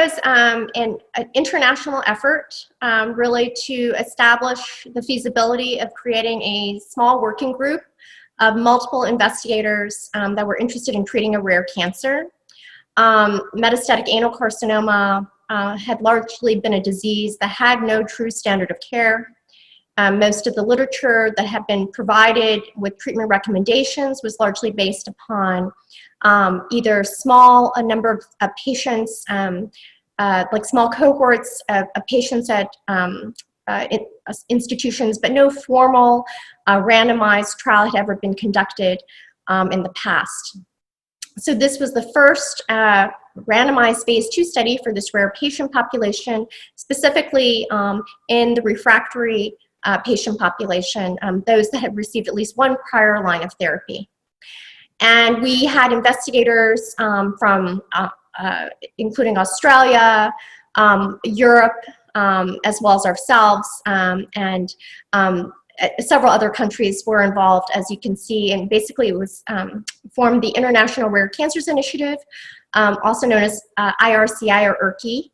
was an international effort really to establish the feasibility of creating a small working group of multiple investigators that were interested in treating a rare cancer. Metastatic anal carcinoma had largely been a disease that had no true standard of care. Most of the literature that had been provided with treatment recommendations was largely based upon either a number of patients, like small cohorts of patients at institutions, but no formal randomized trial had ever been conducted in the past. So this was the first randomized phase 2 study for this rare patient population, specifically in the refractory patient population, those that had received at least one prior line of therapy. And we had investigators from including Australia, Europe, as well as ourselves, and several other countries were involved, as you can see, and basically it was formed the International Rare Cancers Initiative, also known as IRCI or IRCI.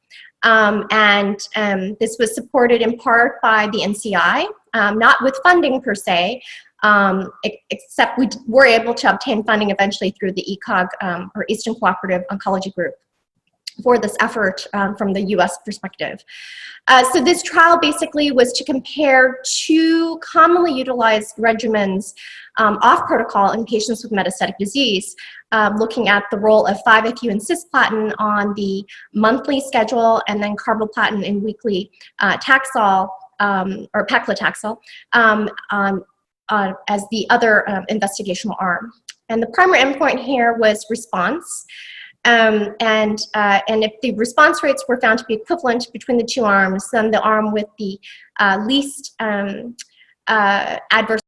This was supported in part by the NCI, not with funding per se, except we were able to obtain funding eventually through the ECOG, or Eastern Cooperative Oncology Group, for this effort from the US perspective. So this trial basically was to compare two commonly utilized regimens off protocol in patients with metastatic disease, looking at the role of 5-FU and cisplatin on the monthly schedule, and then carboplatin and weekly Taxol, or paclitaxel, as the other investigational arm. And the primary endpoint here was response. And if the response rates were found to be equivalent between the two arms, then the arm with the least adverse